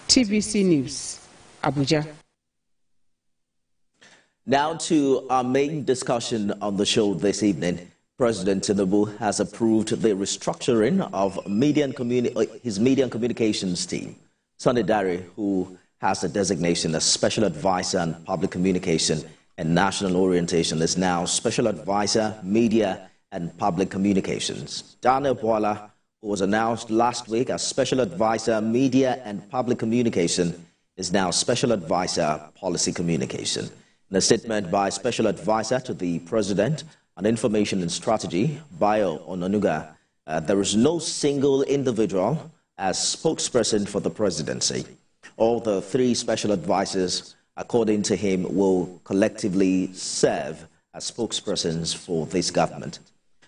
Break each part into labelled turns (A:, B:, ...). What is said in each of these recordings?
A: TVC News, Abuja.
B: Now to our main discussion on the show this evening. President Tinubu has approved the restructuring of his media and communications team. Sunday Dare, who has the designation as Special Advisor on Public Communication and National Orientation, is now Special Advisor, Media and Public Communications. Daniel Boala, who was announced last week as Special Advisor, Media and Public Communication, is now Special Advisor, Policy Communication. In a statement by Special Advisor to the President on Information and Strategy, Bayo Onanuga, there is no single individual as spokesperson for the presidency. All the three special advisors, according to him, will collectively serve as spokespersons for this government.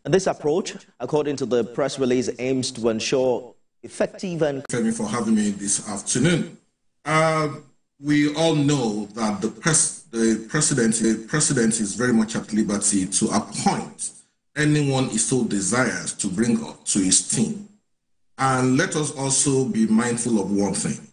B: And this approach, according to the press release, aims to ensure effective and...
C: Thank you for having me this afternoon. We all know that the president is very much at liberty to appoint anyone he so desires to bring up to his team. And let us also be mindful of one thing.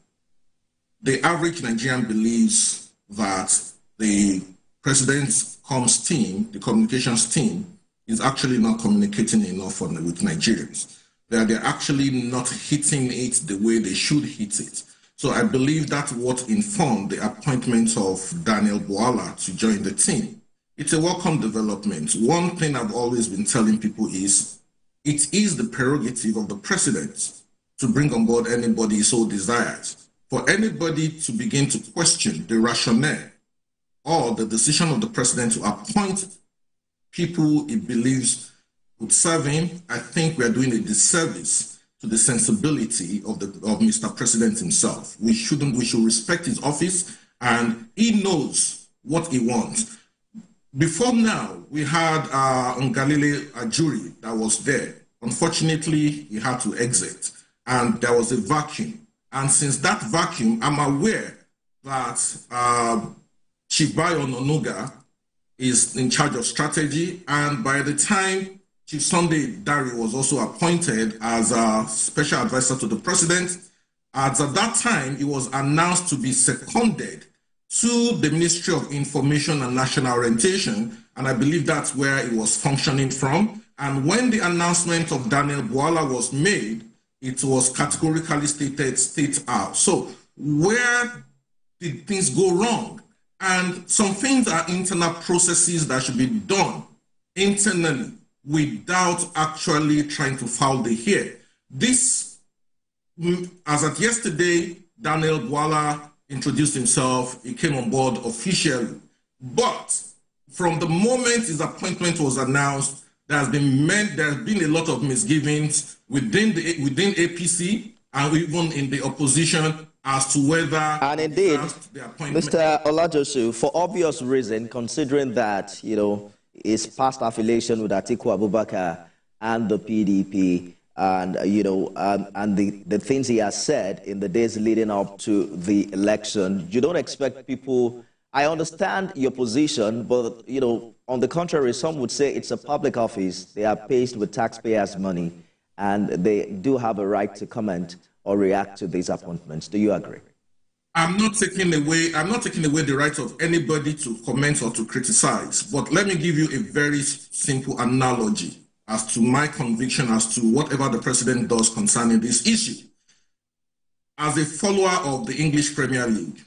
C: The average Nigerian believes that the president's comms team, the communications team, is actually not communicating enough with Nigerians. They're actually not hitting it the way they should hit it. So I believe that's what informed the appointment of Daniel Boala to join the team. It's a welcome development. One thing I've always been telling people is it is the prerogative of the president to bring on board anybody he so desires. For anybody to begin to question the rationale or the decision of the president to appoint people he believes would serve him, I think we are doing a disservice to the sensibility of Mr. President himself. We should respect his office, and he knows what he wants. Before now, we had Ngalile Ajuri that was there. Unfortunately, he had to exit, and there was a vacuum. And since that vacuum, I'm aware that Chief Bayo Onanuga is in charge of strategy, and by the time Chief Sunday Dare was also appointed as a special advisor to the president, at that time, he was announced to be seconded to the Ministry of Information and National Orientation, and I believe that's where he was functioning from. And when the announcement of Daniel Boala was made, it was categorically stated, state out. So where did things go wrong? And some things are internal processes that should be done internally without actually trying to foul the hair. This, as at yesterday, Daniel Boala introduced himself. He came on board officially. But from the moment his appointment was announced, there has been a lot of misgivings within APC and even in the opposition as to whether...
B: And indeed, Mr. Adedosu, for obvious reason, considering that, his past affiliation with Atiku Abubakar and the PDP, and and the things he has said in the days leading up to the election, you don't expect people. I understand your position, but on the contrary, some would say it's a public office. They are paid with taxpayers' money, and they do have a right to comment or react to these appointments. Do you agree?
C: I'm not taking away the right of anybody to comment or to criticize, but let me give you a very simple analogy as to my conviction as to whatever the president does concerning this issue. As a follower of the English Premier League,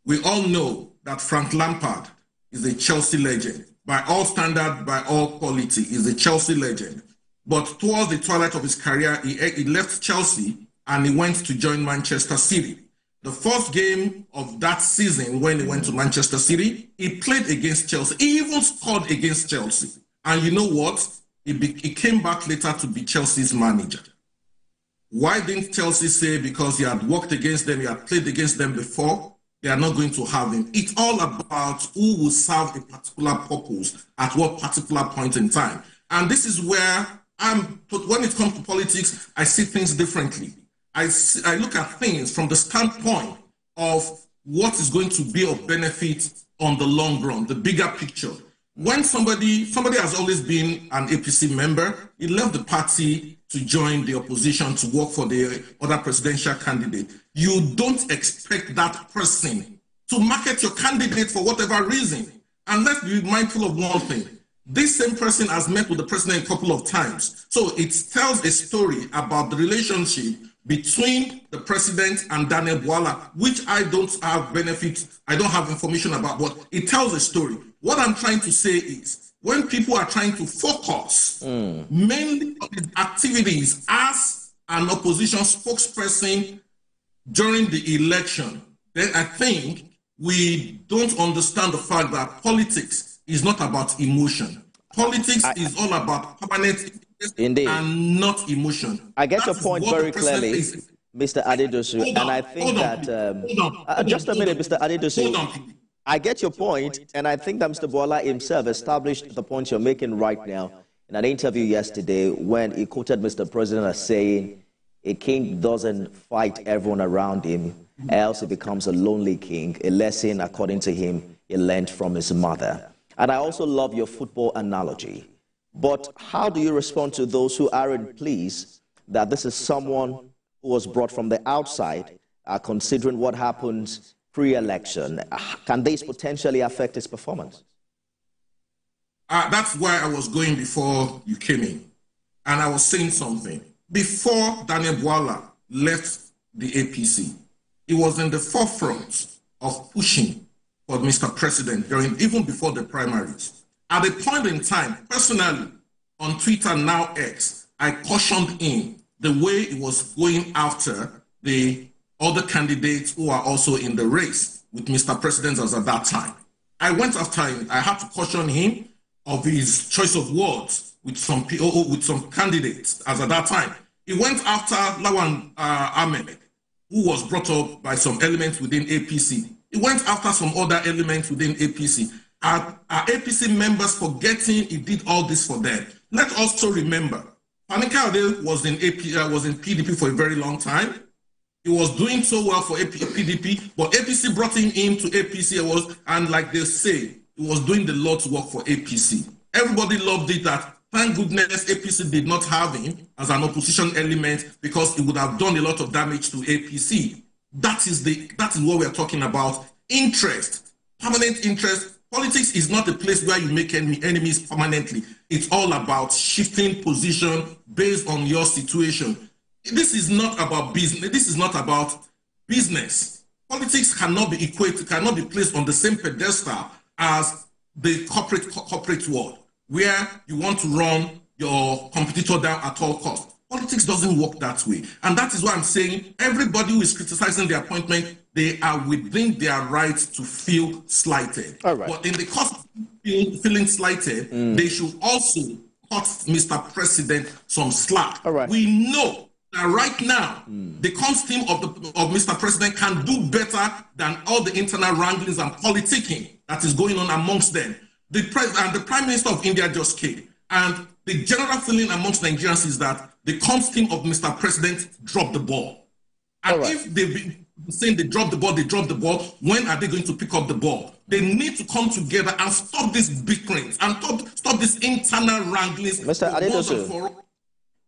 C: we all know that Frank Lampard is a Chelsea legend. By all standards, by all quality, is a Chelsea legend. But towards the twilight of his career, he left Chelsea and he went to join Manchester City. The first game of that season, when he went to Manchester City, he played against Chelsea. He even scored against Chelsea. And you know what? He came back later to be Chelsea's manager. Why didn't Chelsea say because he had worked against them, he had played against them before, they are not going to have him? It's all about who will serve a particular purpose at what particular point in time. And this is where when it comes to politics, I see things differently. I look at things from the standpoint of what is going to be of benefit on the long run, the bigger picture. When somebody has always been an APC member, he left the party to join the opposition to work for the other presidential candidate. You don't expect that person to market your candidate for whatever reason. And let's be mindful of one thing. This same person has met with the president a couple of times. So it tells a story about the relationship between the president and Daniel Bwala, which I don't have information about, but it tells a story. What I'm trying to say is, when people are trying to focus mainly on his activities as an opposition spokesperson during the election, then I think we don't understand the fact that politics is not about emotion. Politics is all about permanent
B: indeed,
C: and not emotion.
B: I get your point very clearly, Mr. Adedosu, and I think that just a minute, Mr. Adedosu. I get your point, and I think that Mr. Bwala himself established the point you're making right now in an interview yesterday when he quoted Mr. President as saying, "A king doesn't fight everyone around him, else he becomes a lonely king," a lesson, according to him, he learned from his mother. And I also love your football analogy. But how do you respond to those who aren't pleased that this is someone who was brought from the outside, considering what happened pre-election? Can this potentially affect his performance?
C: That's where I was going before you came in. And I was saying something. Before Daniel Bwala left the APC, he was in the forefront of pushing for Mr. President even before the primaries. At a point in time, personally, on Twitter, now X, I cautioned him the way he was going after the other candidates who are also in the race with Mr. President as at that time. I went after him. I had to caution him of his choice of words with some candidates as at that time. He went after Lawan Ahmed, who was brought up by some elements within APC. He went after some other elements within APC. Are APC members forgetting he did all this for them? Let's also remember, Panika Ade was in PDP for a very long time. He was doing so well for PDP, but APC brought him into APC, and like they say, he was doing the Lord's work for APC. Everybody loved it that, thank goodness, APC did not have him as an opposition element because it would have done a lot of damage to APC. That is what we are talking about. Interest, permanent interest. Politics is not a place where you make enemies permanently. It's all about shifting position based on your situation. This is not about business. This is not about business. Politics cannot be equated, cannot be placed on the same pedestal as the corporate world, where you want to run your competitor down at all costs. Politics doesn't work that way. And that is why I'm saying everybody who is criticizing the appointment, they are within their rights to feel slighted.
B: All right.
C: But in the course of feeling slighted, they should also cut Mr. President some slack.
B: All right.
C: We know that right now, the cons team of Mr. President can do better than all the internal wranglings and politicking that is going on amongst them. The Prime Minister of India just came, and the general feeling amongst Nigerians is that the cons team of Mr. President dropped the ball. And if they've been saying they dropped the ball, when are they going to pick up the ball? They need to come together and stop these bickerings and stop this internal wranglings.
B: Mr. Adedosu,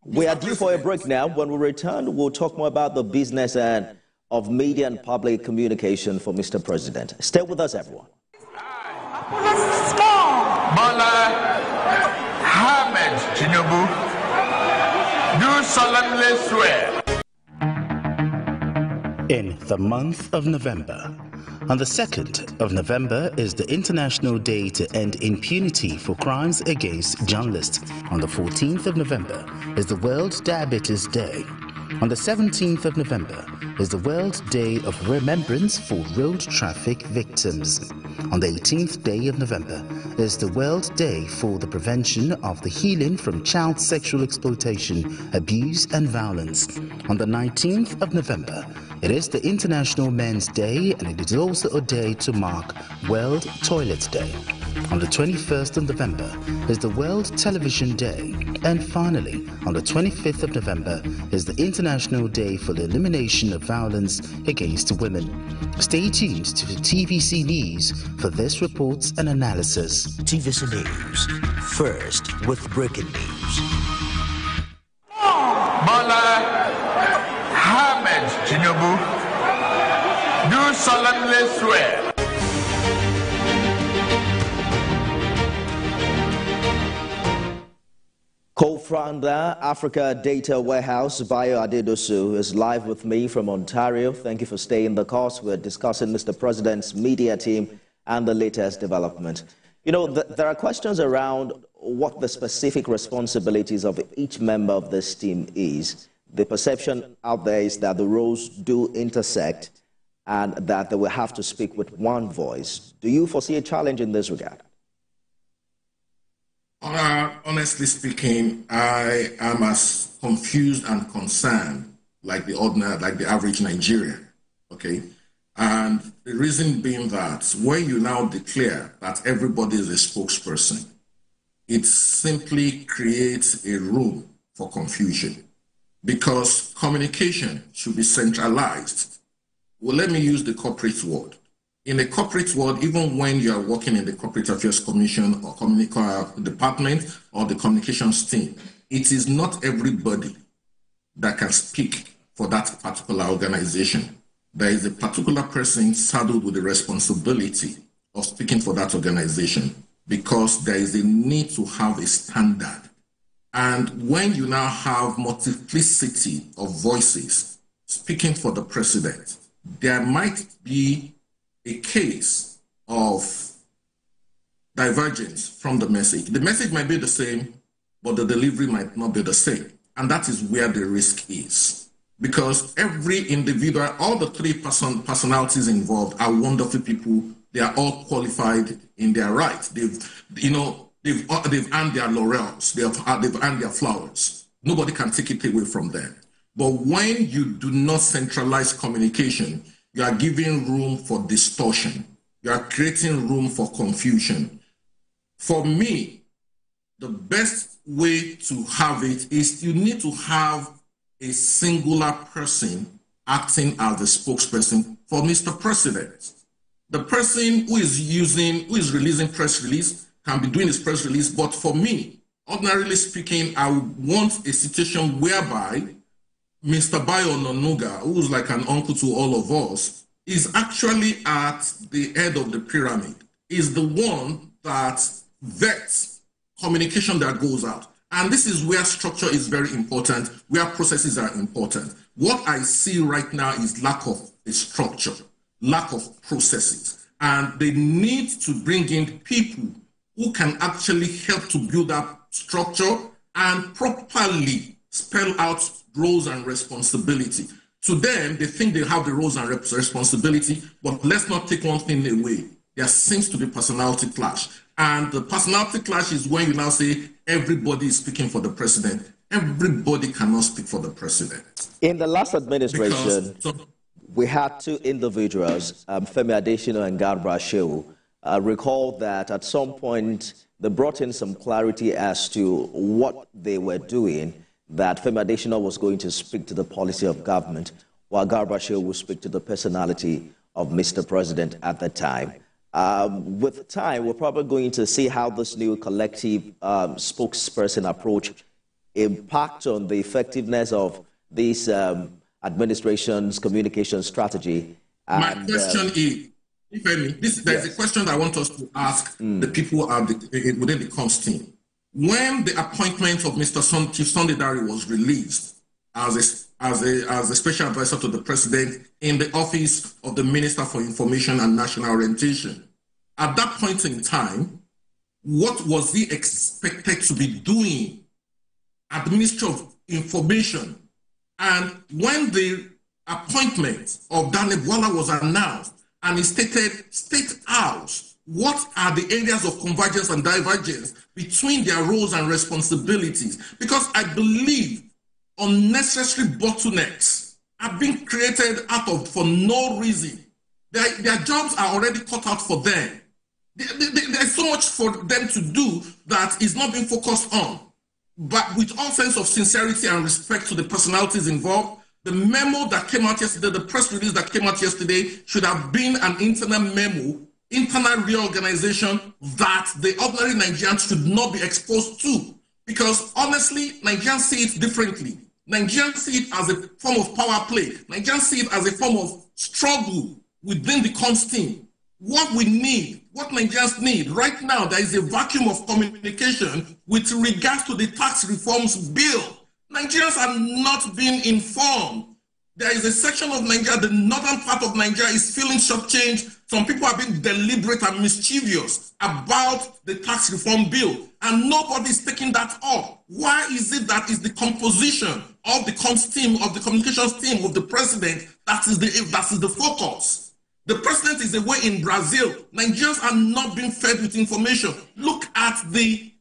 B: we are due for a break now. When we return, we'll talk more about the business and of media and public communication for Mr. President. Stay with us, everyone.
D: Bola Ahmed Tinubu, do solemnly swear.
E: In the month of November, on the 2nd of November is the International Day to End Impunity for Crimes Against Journalists. On the 14th of November is the World Diabetes Day. On the 17th of November is the World Day of Remembrance for Road Traffic Victims. On the 18th day of November is the World Day for the Prevention of the Healing from Child Sexual Exploitation, Abuse and Violence. On the 19th of November, it is the International Men's Day, and it is also a day to mark World Toilet Day. On the 21st of November is the World Television Day. And finally, on the 25th of November is the International Day for the Elimination of Violence Against Women. Stay tuned to TVC News for this report and analysis.
F: TVC News, first with breaking news.
D: Bola Ahmed Tinubu, do solemnly swear
B: Co-founder, Africa Data Warehouse, Adedosu, is live with me from Ontario. Thank you for staying the course. We're discussing Mr. President's media team and the latest development. You know, there are questions around what the specific responsibilities of each member of this team is. The perception out there is that the roles do intersect and that they will have to speak with one voice. Do you foresee a challenge in this regard?
C: Honestly speaking, I am as confused and concerned like the average Nigerian, okay? And the reason being that when you now declare that everybody is a spokesperson, it simply creates a room for confusion because communication should be centralized. Well, let me use the corporate word. In the corporate world, even when you are working in the Corporate Affairs Commission or department or the communications team, it is not everybody that can speak for that particular organization. There is a particular person saddled with the responsibility of speaking for that organization because there is a need to have a standard. And when you now have multiplicity of voices speaking for the president, there might be a case of divergence from the message. The message might be the same, but the delivery might not be the same. And that is where the risk is. Because every individual, all the three personalities involved are wonderful people. They are all qualified in their right. They've earned their laurels. They've earned their flowers. Nobody can take it away from them. But when you do not centralize communication, you are giving room for distortion. You are creating room for confusion. For me, the best way to have it is you need to have a singular person acting as the spokesperson for Mr. President. The person who is releasing press release can be doing his press release, but for me, ordinarily speaking, I would want a situation whereby Mr. Bayo Nonuga, who's like an uncle to all of us, is actually at the head of the pyramid, is the one that vets communication that goes out. And this is where structure is very important, where processes are important. What I see right now is lack of a structure, lack of processes. And they need to bring in people who can actually help to build up structure and properly spell out roles and responsibility. To them, they think they have the roles and responsibility, but let's not take one thing away. There seems to be personality clash. And the personality clash is when you now say everybody is speaking for the president. Everybody cannot speak for the president. In the last administration,
B: we had two individuals, Femi Adesina and Garba Shehu. Recall that at some point they brought in some clarity as to what they were doing, that Femi Adesina was going to speak to the policy of government, while Garba Shehu would speak to the personality of Mr. President at the time. With time, we're probably going to see how this new collective spokesperson approach impacts on the effectiveness of this administration's communication strategy. And,
C: my question is, if any, there's a question I want us to ask the people within the comms team. When the appointment of Mr. Chief Sunday Dare was released as a special advisor to the president in the office of the Minister for Information and National Orientation, at that point in time, what was he expected to be doing at the Ministry of Information? And when the appointment of Daniel Bwala was announced and he stated State House, what are the areas of convergence and divergence between their roles and responsibilities? Because I believe unnecessary bottlenecks are being created for no reason. Their jobs are already cut out for them. There's so much for them to do that is not being focused on. But with all sense of sincerity and respect to the personalities involved, the memo that came out yesterday, the press release that came out yesterday, should have been an internal memo, internal reorganization that the ordinary Nigerians should not be exposed to. Because honestly, Nigerians see it differently. Nigerians see it as a form of power play. Nigerians see it as a form of struggle within the cons team. What we need, what Nigerians need right now, there is a vacuum of communication with regards to the tax reforms bill. Nigerians are not being informed. There is a section of Nigeria, the northern part of Nigeria is feeling shortchanged. Some people are being deliberate and mischievous about the tax reform bill, and nobody is taking that up. Why is it that is the composition of the comms team, of the communications team of the president, that is the focus? The president is away in Brazil. Nigerians are not being fed with information. Look at the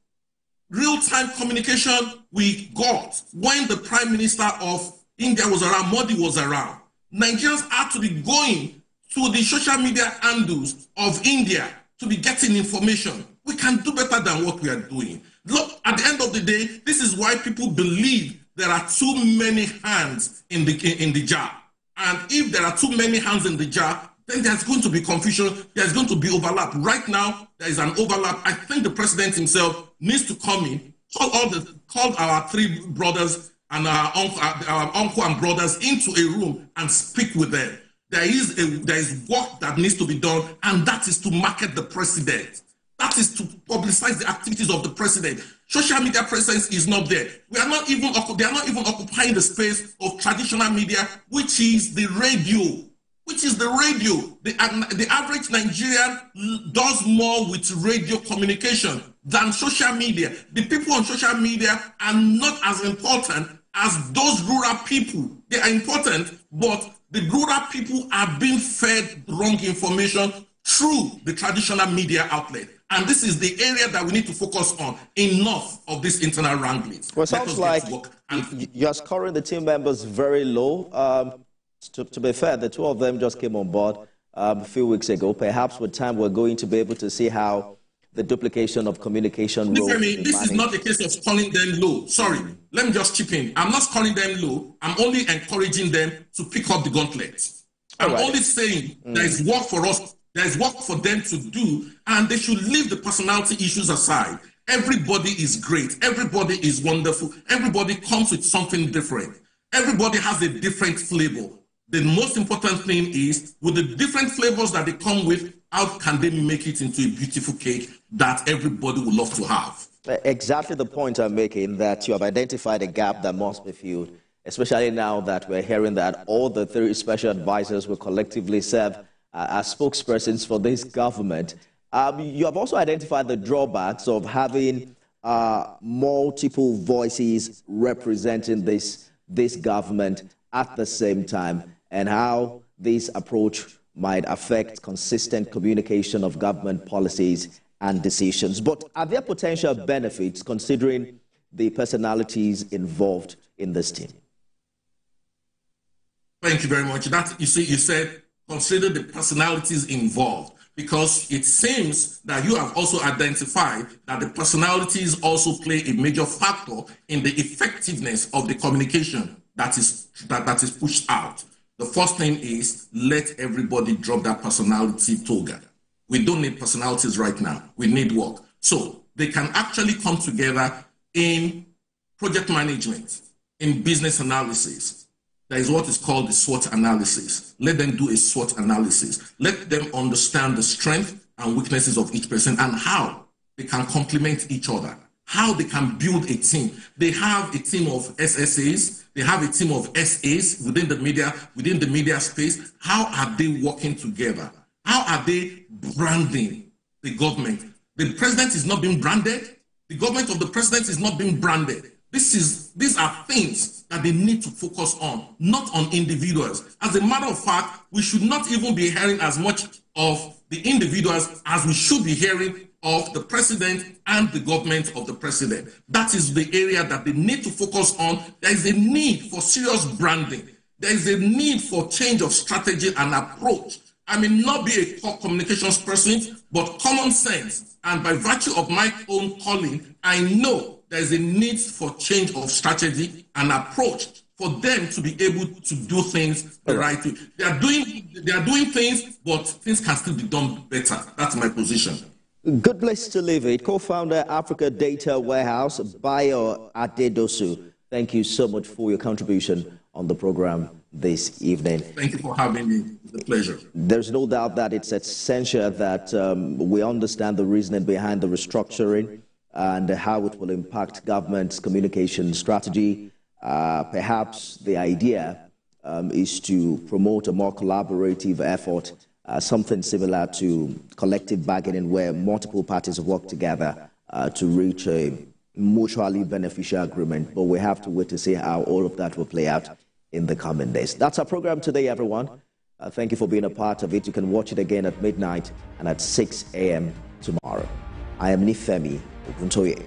C: real-time communication we got when the Prime Minister of India was around, Modi was around. Nigerians had to be going to the social media handles of India to be getting information. We can do better than what we are doing. Look, at the end of the day, this is why people believe there are too many hands in the jar. And if there are too many hands in the jar, then there's going to be confusion, there's going to be overlap. Right now, there is an overlap. I think the president himself needs to come in, call our three brothers and our uncle and brothers into a room and speak with them. There is work that needs to be done, and that is to market the president. That is to publicize the activities of the president. Social media presence is not there. They are not even occupying the space of traditional media, which is the radio. The average Nigerian does more with radio communication than social media. The people on social media are not as important as those rural people. They are important, but the rural people are being fed wrong information through the traditional media outlet. And this is the area that we need to focus on. Enough of this internal wranglings.
B: Well, it sounds like you're scoring the team members very low. To be fair, the two of them just came on board a few weeks ago. Perhaps with time we're going to be able to see how the duplication of communication roles.
C: This is not a case of scoring them low. Sorry, let me just chip in. I'm not scoring them low. I'm only encouraging them to pick up the gauntlet. I'm only saying there is work for us. There is work for them to do, and they should leave the personality issues aside. Everybody is great. Everybody is wonderful. Everybody comes with something different. Everybody has a different flavor. The most important thing is, with the different flavors that they come with, how can they make it into a beautiful cake that everybody would love to have?
B: Exactly the point I'm making, that you have identified a gap that must be filled, especially now that we're hearing that all the three special advisors will collectively serve as spokespersons for this government. You have also identified the drawbacks of having multiple voices representing this government at the same time, and how this approach might affect consistent communication of government policies and decisions. But are there potential benefits considering the personalities involved in this team?
C: Thank you very much. You said consider the personalities involved, because it seems that you have also identified that the personalities also play a major factor in the effectiveness of the communication that is pushed out. The first thing is, let everybody drop that personality toga. We don't need personalities right now. We need work. So they can actually come together in project management, in business analysis. There is what is called the SWOT analysis. Let them do a SWOT analysis. Let them understand the strengths and weaknesses of each person and how they can complement each other, how they can build a team. They have a team of SSAs. They have a team of SAs within the media space. How are they working together? How are they branding the government? The president is not being branded. The government of the president is not being branded. These are things that they need to focus on, not on individuals. As a matter of fact, we should not even be hearing as much of the individuals as we should be hearing of the president and the government of the president. That is the area that they need to focus on. There is a need for serious branding. There is a need for change of strategy and approach. I may not be a communications person, but common sense, and by virtue of my own calling, I know there is a need for change of strategy and approach for them to be able to do things the right way. They are doing things, but things can still be done better. That's my position.
B: Good place to leave it. Co-founder Africa Data Warehouse, Bayo Adedosu. Thank you so much for your contribution on the program this evening.
C: Thank you for having me. It's a pleasure.
B: There's no doubt that it's essential that we understand the reasoning behind the restructuring and how it will impact government's communication strategy. Perhaps the idea is to promote a more collaborative effort, something similar to collective bargaining where multiple parties work together to reach a mutually beneficial agreement. But we have to wait to see how all of that will play out in the coming days. That's our program today, everyone. Thank you for being a part of it. You can watch it again at midnight and at 6 a.m. tomorrow. I am Nifemi Oguntoye.